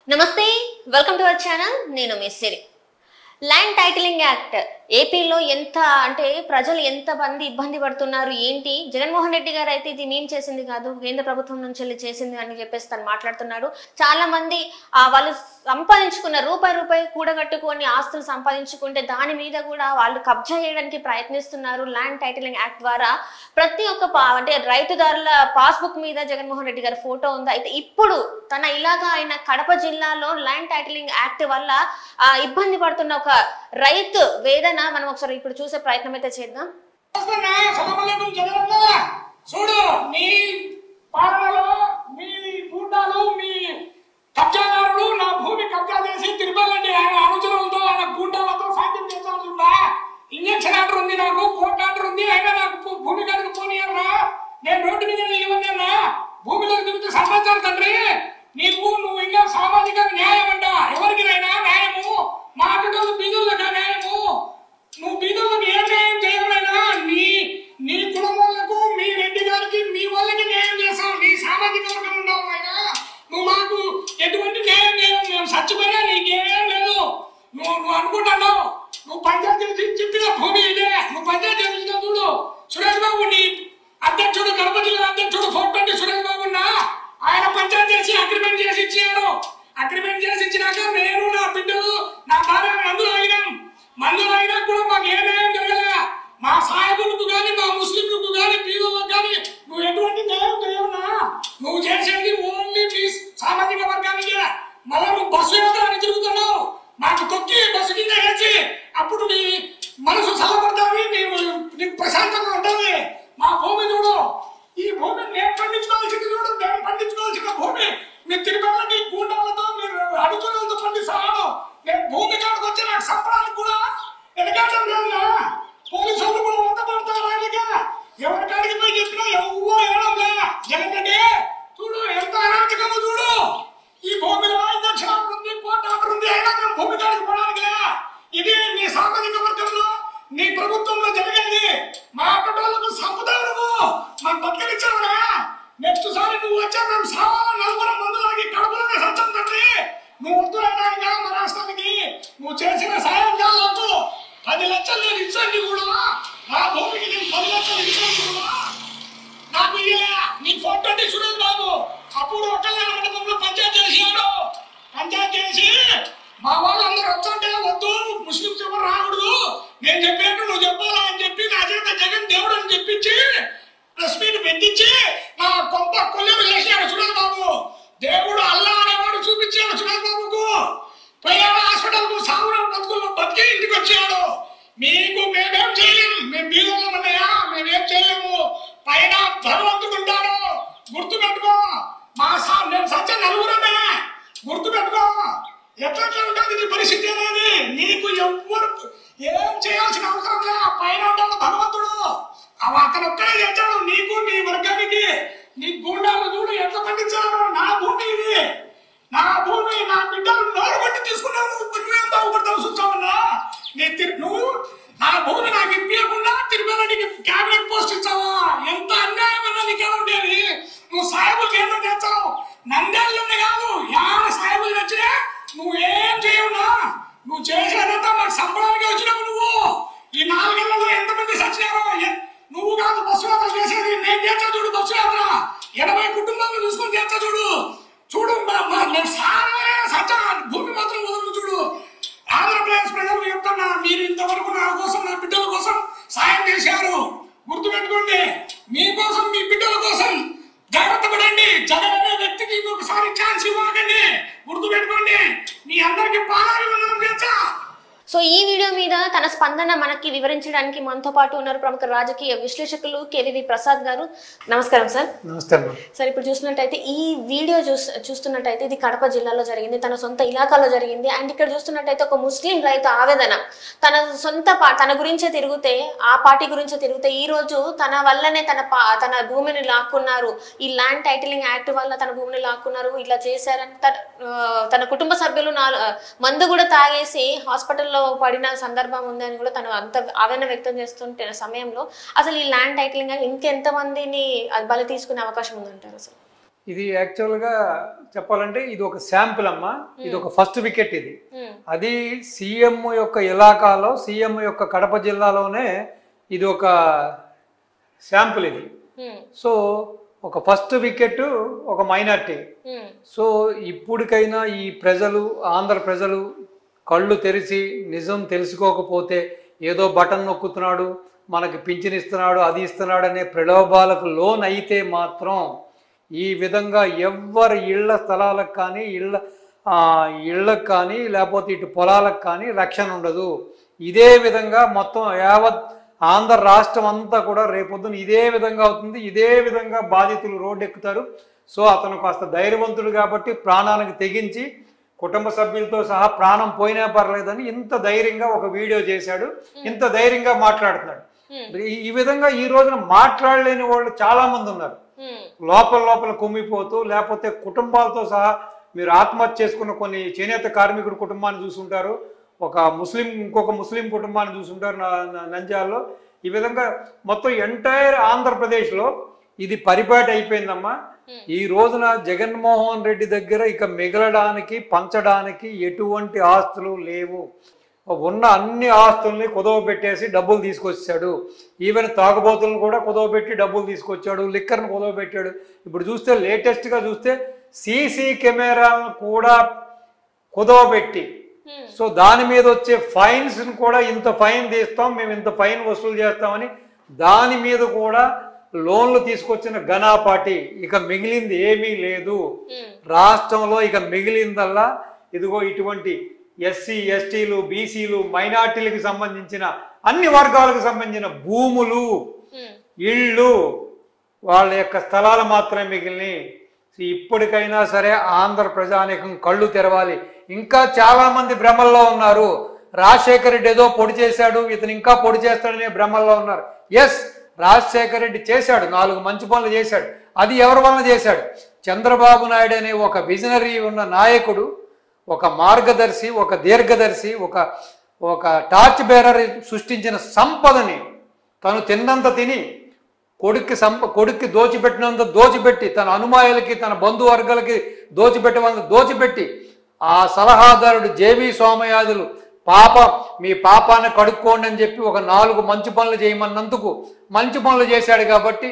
నమస్తే, welcome to our channel. నేను మీ సిరి. Land titling act ఏపీలో ఎంత అంటే ప్రజలు ఎంత మంది ఇబ్బంది పడుతున్నారు ఏంటి? జగన్మోహన్ రెడ్డి గారు అయితే ఇది మేము చేసింది కాదు, కేంద్ర ప్రభుత్వం నుంచి వెళ్ళి చేసింది అని చెప్పేసి తను మాట్లాడుతున్నాడు. చాలా మంది వాళ్ళు సంపాదించుకున్న రూపాయి కూడగట్టుకొని ఆస్తులు సంపాదించుకుంటే దాని మీద కూడా వాళ్ళు కబ్జా చేయడానికి ప్రయత్నిస్తున్నారు. ల్యాండ్ టైటిలింగ్ యాక్ట్ ద్వారా ప్రతి ఒక్క అంటే రైతుదారుల పాస్బుక్ మీద జగన్మోహన్ రెడ్డి గారి ఫోటో ఉంది. అయితే ఇప్పుడు తన ఇలాగా ఆయన కడప జిల్లాలో ల్యాండ్ టైటిలింగ్ యాక్ట్ వల్ల ఇబ్బంది పడుతున్న ఒక రైతు వేదన మనం ఒకసారి ఇప్పుడు చూసే ప్రయత్నం అయితే చేద్దాం. చూడు, నీ పాలనలో మీ గూండాలు, మీ కబ్జాదారులు నా భూమి కబ్జా చేసి తిరుమలండి ఆయన అనుచరులతో ఆయన గూండాలతో సాధ్యం చేస్తానుందా? ఇంజక్షన్ ఆర్డర్ ఉంది, నాకు కోర్టు ఆర్డర్ ఉంది, అయినా నాకు భూమి కాడికి పోనీయరా? నేను రోడ్డు మీద నిలవన్నా భూమిలోకి దిగుతూ సంపాదించాలి తండ్రి. నువ్వు ఇంకా సామాజిక న్యాయం అంట ఎవరికినైనా న్యాయము, మా అటు బీదులకు న్యాయము. నువ్వు బీదులకు ఏ న్యాయం చేయమైనా నీ కుటుంబాలకు, మీ రెడ్డి గారికి, మీ వాళ్ళకి న్యాయం చేస్తావు. నీ సామాజిక వర్గం ఉండవు అయినా నువ్వు మాకు ఎటువంటి న్యాయం చేయవు. మేము చచ్చిపోయినా నీకేం లేదు. నువ్వు అనుకుంటున్నావు నువ్వు పంచాయతీ చెప్పిన భూమి ఇదే. నువ్వు పంచాయతీ చేసిన చూడు, సురేష్ బాబు నీ అధ్యక్షుడు, కడప జిల్లా అధ్యక్షుడు 420 సురేష్ బాబు ఆయన పంచాయతీ చేసి అగ్రిమెంట్ చేసి ఇచ్చారు. అగ్రిమెంట్ చేసి ఇచ్చినాక నేను, నా బిడ్డలు, నా భార్య మందులు అయినా కూడా మాకు ఏ న్యాయం జరగలే. మా సాయకులకు కానీ, మా ముస్లింలకు కానీ, పీరులకు కానీ నువ్వు ఎటువంటి న్యాయం చేయవునా? నువ్వు చేసేది ఓన్లీ మీ సామాజిక వర్గానికే. మళ్ళీ నువ్వు బస్సు యాత్రని తిరుగుతున్నావు, మాకు తొక్కి బస్సు కింద వేసి అప్పుడు నీ మనసు చల్లబడతావి, నీకు ప్రశాంతంగా ఉంటుంది. మా భూమి చూడు, ఈ భూమిని నేను పండించుకోవాల్సింది చూడు, నేను పండించుకోవాల్సిన భూమి మీరు తిరుపతి గూండాలతో మీరు అడుగులతో పండిస్తాను. నేను భూమి కాడికి వచ్చి నాకు సంపడానికి కూడా ఎనకాటం లేదునా? పోలీసు వాళ్ళు కూడా వంద పడతారు ఆయనగా. ఎవరి కాడికి పోయి చెప్పినా ఎవరు ఏడంలే. జగన్ రెడ్డి చూడు ఎంత అరాచకమో చూడు. ఈ భూమిలో ఇంజక్షన్ ఉంది, కోర్టు ఆర్డర్ ఉంది, అయినా మేము భూమి కాడికి పోవడానికి. ఇది నీ సామాజిక వర్గంలో నీ ప్రభుత్వంలో జరిగింది. మా ఆటోలకు సంపదాలకు మాకు బతికిచ్చావునా? నెక్స్ట్ సారి నువ్వు వచ్చా మేము సామాన్య నలుగురం మందులకి కడుపులోనే సత్యం తండ్రి. నువ్వు వద్దులైనా మా రాష్ట్రానికి నువ్వు చేసిన సాయం కాదు. 10 లక్షలు నేను ఇచ్చాను కూడా, నా భూమికి నేను 10 లక్షలు ఇచ్చాను కూడా నాకు ఇయ్యలే. నీ 420 సురేష్ బాబు అప్పుడు ఒకళ్ళ మండపంలో పంచాయతీ చేసాడు. పంచాయతీ చేసి మా వాళ్ళందరూ వస్తుంటే వద్దు, ముస్లింస్ ఎవరు రాకూడదు, నేను చెప్పినట్టు నువ్వు చెప్పాలా అని చెప్పి నా చేత జగన్ దేవుడు అని చెప్పించి ప్రెస్ మీట్ పెట్టించి నా కొంప కొల్లెలు చేశాడు సురేష్ బాబు. దేవుడు అల్లా అనేవాడు చూపించాడు సురేష్ బాబుకు. పోయాడు హాస్పిటల్ కు, సాగులో బతుకుల్లో బతికి ఇంటికి వచ్చాడు. మీకు మేమేం చేయలేము, మేము బీదోళ్ళమన్నయ్యా, మేమేం చేయలేము. పైన భగవంతుడు ఉంటాడు, గుర్తు పెట్టుకో. మేము సత్య నలుగురమే, గుర్తు పెట్టుకో. ఎట్లా ఉంటుంది నీ పరిస్థితి అనేది. నీకు ఎవ్వరు ఏం చేయాల్సిన అవసరం లే. పైన ఉంటాడు భగవంతుడు, అతను ఒక్కడే చేశాడు నీకు, నీ వర్గానికి. నీ గూండాలు చూడు ఎట్లా పండించాడు. నా భూమి ఇది, నా భూమి, నా బిడ్డలు నోరు కొట్టి తీసుకున్నావు. నువ్వేం బాగుపడతావు చూసావన్నా? నువ్వు నా భూమి నాకు ఇప్పకుండా తిరుమలకి క్యాబినెట్ పోస్ట్ ఇచ్చావా? ఎంత అన్యాయం అన్నా నీకెలా ఉండేది? నువ్వు సాయబులకి ఏంటో చేస్తావు. నందేళ్ళని కాదు, యాడ సాయబులు వచ్చినా నువ్వేం చేయవునా? నువ్వు చేసేదంతా మాకు సంబడానికి వచ్చినావు. నువ్వు ఈ 4 ఏళ్లలో ఎంతమంది సచ్చినారో. నువ్వు కాదు బస్సు యాత్ర చేసేది, నేను చేస్తా చూడు బస్సు యాత్ర. 80 కుటుంబాలను చూసుకొని చేస్తా చూడు. చూడు నేను సారే సచ్చా, భూమి మాత్రం వదలు చూడు. ఆంధ్రప్రదేశ్ ప్రజలు చెప్తున్నా, మీరు ఇంతవరకు నా కోసం, నా బిడ్డల కోసం సాయం చేశారు. గుర్తు పెట్టుకోండి, మీకోసం, మీ బిడ్డల కోసం జాగ్రత్త పడండి. జగన్ అనే వ్యక్తికి ఇంకొకసారి ఛాన్స్ ఇవ్వకండి. గుర్తు పెట్టుకోండి. మీ అందరికి పాదాభివందనం చేస్తా. సో ఈ వీడియో మీద తన స్పందన మనకి వివరించడానికి మనతో పాటు ఉన్నారు ప్రముఖ రాజకీయ విశ్లేషకులు కేవీవి ప్రసాద్ గారు. నమస్కారం సార్. నమస్కారం సార్. ఇప్పుడు చూస్తున్నట్టయితే ఈ వీడియో చూస్తున్నట్టయితే ఇది కడప జిల్లాలో జరిగింది, తన సొంత ఇలాకాలో జరిగింది. అండ్ ఇక్కడ చూస్తున్నట్టయితే ఒక ముస్లిం రైతు ఆవేదన, తన సొంత తన గురించే తిరిగితే, ఆ పార్టీ గురించే తిరిగితే ఈ రోజు తన వల్లనే తన భూమిని లాక్కున్నారు, ఈ ల్యాండ్ టైటిలింగ్ యాక్ట్ వల్ల తన భూమిని లాక్కున్నారు, ఇలా చేశారని తన కుటుంబ సభ్యులు మందు కూడా తాగేసి హాస్పిటల్లో పడిన సందర్భం ఉందని కూడా తను అంత ఆవేదన వ్యక్తం చేస్తుంటే సమయంలో అసలు ఈ ల్యాండ్ టైటిలింగ్ ఇంకెంత మందిని బలి తీసుకునే అవకాశం ఉందంటారు అసలు? ఇది యాక్చువల్గా చెప్పాలంటే ఇది ఒక శాంపుల్ అమ్మా, ఇది ఒక ఫస్ట్ వికెట్. ఇది అది సీఎం యొక్క ఇలాకాలో, సీఎం యొక్క కడప జిల్లాలోనే ఇది ఒక శాంపుల్. ఇది సో ఒక ఫస్ట్ వికెట్ ఒక మైనార్టీ. సో ఇప్పటికైనా ఈ ప్రజలు, ఆంధ్ర ప్రజలు కళ్ళు తెరిచి నిజం తెలుసుకోకపోతే ఏదో బటన్ నొక్కుతున్నాడు, మనకి పింఛన్ ఇస్తున్నాడు, అది ఇస్తున్నాడు అనే ప్రలోభాలకు లోన్ అయితే మాత్రం ఈ విధంగా ఎవ్వరి ఇళ్ల స్థలాలకు కానీ ఇళ్ళకు కానీ లేకపోతే ఇటు పొలాలకు కానీ రక్షణ ఉండదు. ఇదే విధంగా మొత్తం యావత్ ఆంధ్ర రాష్ట్రం అంతా కూడా రేపొద్దున ఇదే విధంగా అవుతుంది. ఇదే విధంగా బాధితులు రోడ్డు ఎక్కుతారు. సో అతను కాస్త ధైర్యవంతుడు కాబట్టి ప్రాణానికి తెగించి కుటుంబ సభ్యులతో సహా ప్రాణం పోయినా పర్లేదని ఇంత ధైర్యంగా ఒక వీడియో చేశాడు, ఇంత ధైర్యంగా మాట్లాడుతున్నాడు. ఈ విధంగా ఈ రోజున మాట్లాడలేని వాళ్ళు చాలా మంది ఉన్నారు. లోపల కుమ్మిపోతూ, లేకపోతే కుటుంబాలతో సహా మీరు ఆత్మహత్య చేసుకున్న కొన్ని చేనేత కార్మికుడు కుటుంబాన్ని చూసుంటారు, ఇంకొక ముస్లిం కుటుంబాన్ని చూసుంటారు నంద్యాలలో. ఈ విధంగా మొత్తం ఎంటైర్ ఆంధ్రప్రదేశ్లో ఇది పరిపాటి అయిపోయిందమ్మా. ఈ రోజున జగన్మోహన్ రెడ్డి దగ్గర ఇక మిగలడానికి, పంచడానికి ఎటువంటి ఆస్తులు లేవు. ఉన్న అన్ని ఆస్తుల్ని కుదవ పెట్టేసి డబ్బులు తీసుకొచ్చాడు. ఈవెన్ తాగుబోతులను కూడా కుదవ పెట్టి డబ్బులు తీసుకొచ్చాడు, లిక్కర్ను కుదవ పెట్టాడు. ఇప్పుడు చూస్తే లేటెస్ట్గా చూస్తే సీసీ కెమెరాలను కూడా కుదవ పెట్టి, సో దాని మీద వచ్చే ఫైన్స్ కూడా ఇంత ఫైన్ తీస్తాం, మేము ఇంత ఫైన్ వసూలు చేస్తామని దాని మీద కూడా లోన్లు తీసుకొచ్చిన ఘనాపాటి. ఇక మిగిలింది ఏమీ లేదు రాష్ట్రంలో. ఇక మిగిలిందల్లా ఇదిగో ఇటువంటి ఎస్సీ, ఎస్టీలు, బీసీలు, మైనార్టీలకు సంబంధించిన అన్ని వర్గాలకు సంబంధించిన భూములు, ఇళ్ళు, వాళ్ళ యొక్క స్థలాలు మాత్రమే మిగిలినాయి. ఇప్పటికైనా సరే ఆంధ్ర ప్రజానీకం కళ్ళు తెరవాలి. ఇంకా చాలా మంది భ్రమల్లో ఉన్నారు. రాజశేఖర రెడ్డి ఏదో పొడి చేశాడు, ఇతను ఇంకా పొడి చేస్తాడనే భ్రమల్లో ఉన్నారు. ఎస్, రాజశేఖర రెడ్డి చేశాడు, 4 మంచి పనులు చేశాడు. అది ఎవరి వలన చేశాడు? చంద్రబాబు నాయుడు అనే ఒక విజనరీ ఉన్న నాయకుడు, ఒక మార్గదర్శి, ఒక దీర్ఘదర్శి, ఒక టార్చ్ బేరర్ సృష్టించిన సంపదని తను తిన్నంత తిని కొడుక్కి దోచిపెట్టినంత దోచిపెట్టి, తన అనుమాయులకి, తన బంధువర్గాలకి దోచిపెట్టి ఆ సలహాదారుడు జేవి సోమయాజులు మీ పాపాన్ని కడుక్కోండి అని చెప్పి ఒక 4 మంచి పనులు చేయమన్నందుకు మంచి పనులు చేశాడు కాబట్టి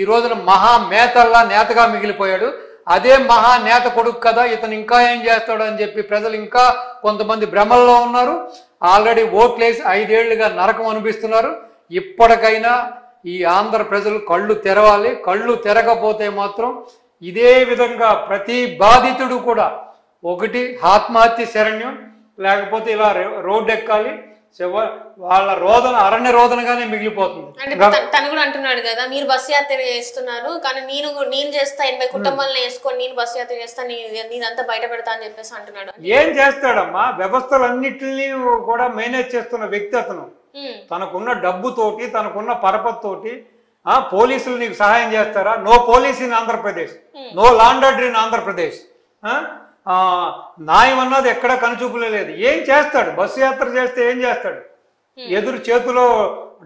ఈ రోజున మహామేతల్లా నేతగా మిగిలిపోయాడు. అదే మహానేత కొడుకు కదా, ఇతను ఇంకా ఏం చేస్తాడు అని చెప్పి ప్రజలు ఇంకా కొంతమంది భ్రమల్లో ఉన్నారు. ఆల్రెడీ ఓట్లేసి 5 ఏళ్లుగా నరకం అనిపిస్తున్నారు. ఇప్పటికైనా ఈ ఆంధ్ర ప్రజలు కళ్ళు తెరవాలి. కళ్ళు తెరకపోతే మాత్రం ఇదే విధంగా ప్రతి బాధితుడు కూడా ఒకటి ఆత్మహత్య శరణ్యం, లేకపోతే ఇలా రోడ్డు ఎక్కాలి. వాళ్ళ రోదన అరణ్య రోదనగానే మిగిలిపోతుంది. అంటే తను కూడా అంటున్నాడు కదా, మీరు బస్సు యాత్ర చేస్తున్నారు కానీ నేను చేస్తా, 80 కుటుంబాలను వేసుకొని నేను బస్సు యాత్ర చేస్తా, నేనంతా బయట పెడతా అని చెప్పేసి అంటున్నాడు. ఏం చేస్తాడమ్మా? వ్యవస్థలన్నిటిని కూడా మేనేజ్ చేస్తున్న వ్యక్తి అతను. తనకున్న డబ్బుతోటి, తనకున్న పరపతితోటి పోలీసులు నీకు సహాయం చేస్తారా? No police in Andhra Pradesh, no land order in Andhra Pradesh. న్యాయం అన్నది ఎక్కడ కనుచూపులే లేదు. ఏం చేస్తాడు? బస్సు యాత్ర చేస్తే ఏం చేస్తాడు? ఎదురు చేతిలో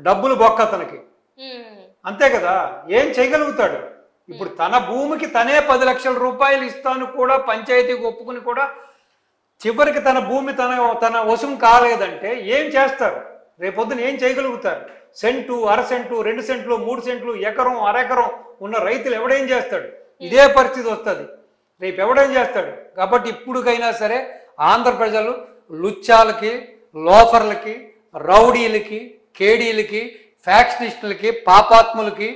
డబ్బులు బొక్క అతనికి, అంతే కదా. ఏం చేయగలుగుతాడు? ఇప్పుడు తన భూమికి తనే 10 లక్షల రూపాయలు ఇస్తాను కూడా పంచాయతీకి ఒప్పుకుని కూడా చివరికి తన భూమి తన వశం కాలేదంటే ఏం చేస్తారు? రేపొద్దున ఏం చేయగలుగుతారు? సెంటు, అరసెంటు, 2 సెంట్లు, 3 సెంట్లు, ఎకరం, అరెకరం ఉన్న రైతులు ఎవడేం చేస్తాడు? ఇదే పరిస్థితి వస్తుంది. రేపు ఎవడేం చేస్తాడు? కాబట్టి ఇప్పుడుకైనా సరే ఆంధ్ర ప్రజలు లుచ్చాలకి, లోఫర్లకి, రౌడీలకి, కేడీలకి, ఫ్యాక్షనిస్టులకి, పాపాత్ములకి,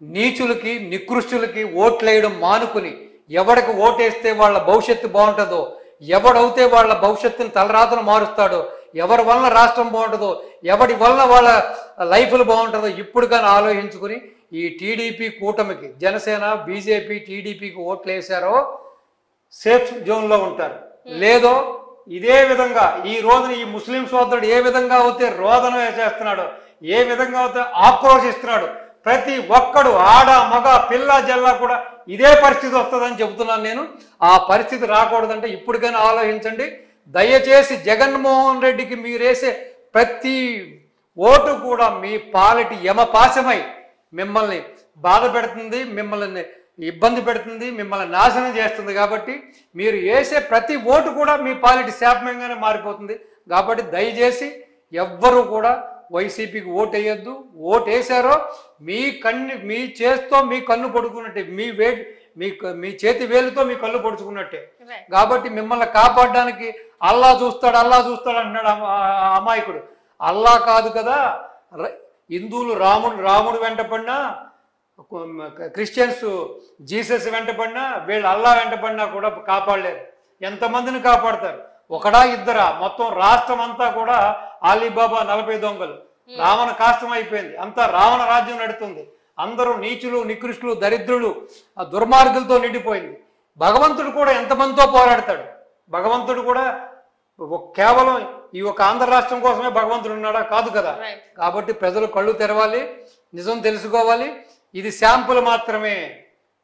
నీచులకి, నికృష్టులకి ఓట్లేయడం మానుకుని ఎవరికి ఓటేస్తే వాళ్ళ భవిష్యత్తు బాగుంటుందో, ఎవడైతే వాళ్ళ భవిష్యత్తుని తలరాతను మారుస్తాడో, ఎవరి వలన రాష్ట్రం బాగుంటుందో, ఎవడి వలన వాళ్ళ లైఫ్లు బాగుంటుందో ఇప్పుడు కానీ ఆలోచించుకుని ఈ టీడీపీ కూటమికి, జనసేన, బీజేపీ, టీడీపీకి ఓట్లు వేశారో సేఫ్ జోన్లో ఉంటారు. లేదో ఇదే విధంగా ఈ రోజున ఈ ముస్లిం సోదరుడు ఏ విధంగా అయితే రోదన చేస్తున్నాడో, ఏ విధంగా అయితే ఆక్రోశిస్తున్నాడు, ప్రతి ఒక్కడు ఆడ, మగ, పిల్ల, జల్ల కూడా ఇదే పరిస్థితి వస్తుందని చెబుతున్నాను నేను. ఆ పరిస్థితి రాకూడదంటే ఇప్పటికైనా ఆలోచించండి. దయచేసి జగన్మోహన్ రెడ్డికి మీరేసే ప్రతి ఓటు కూడా మీ పాలిటి యమపాశమై మిమ్మల్ని బాధ పెడుతుంది, మిమ్మల్ని ఇబ్బంది పెడుతుంది, మిమ్మల్ని నాశనం చేస్తుంది. కాబట్టి మీరు వేసే ప్రతి ఓటు కూడా మీ పాలిటి శాపంగానే మారిపోతుంది. కాబట్టి దయచేసి ఎవ్వరూ కూడా వైసీపీకి ఓటు వేయొద్దు. ఓటు వేసారో మీ చేత్తో మీ కన్ను పొడుకున్నట్టే, మీ చేతి వేలుతో మీ కళ్ళు పొడుచుకున్నట్టే. కాబట్టి మిమ్మల్ని కాపాడడానికి అల్లా చూస్తాడు అంటున్నాడు అమాయకుడు. అల్లా కాదు కదా, హిందువులు రాముడు వెంటపడినా, క్రిస్టియన్స్ జీసస్ వెంటపడినా, వీళ్ళు అల్లా వెంటపడినా కూడా కాపాడలేరు. ఎంతమందిని కాపాడతారు? ఒకడా ఇద్దరా? మొత్తం రాష్ట్రం అంతా కూడా అలీబాబా 40 దొంగలు, రావణ కాష్టం అయిపోయింది. అంతా రావణ రాజ్యం నడుతుంది. అందరూ నీచులు, నికృష్టులు, దరిద్రులు, దుర్మార్గులతో నిండిపోయింది. భగవంతుడు కూడా ఎంతమందితో పోరాడతాడు? భగవంతుడు కూడా కేవలం ఈ ఒక ఆంధ్ర రాష్ట్రం కోసమే భగవంతుడు ఉన్నాడా? కాదు కదా. కాబట్టి ప్రజలు కళ్ళు తెరవాలి, నిజం తెలుసుకోవాలి. ఇది శాంపుల్ మాత్రమే.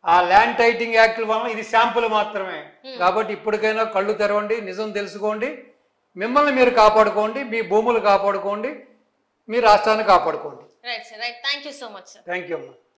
ఆ ల్యాండ్ టైటింగ్ యాక్ట్ వలన ఇది శాంపుల్ మాత్రమే. కాబట్టి ఇప్పటికైనా కళ్ళు తెరవండి, నిజం తెలుసుకోండి, మిమ్మల్ని మీరు కాపాడుకోండి, మీ భూములు కాపాడుకోండి, మీ రాష్ట్రాన్ని కాపాడుకోండి. Right sir, right. Thank you so much sir. Thank you అమ్మా.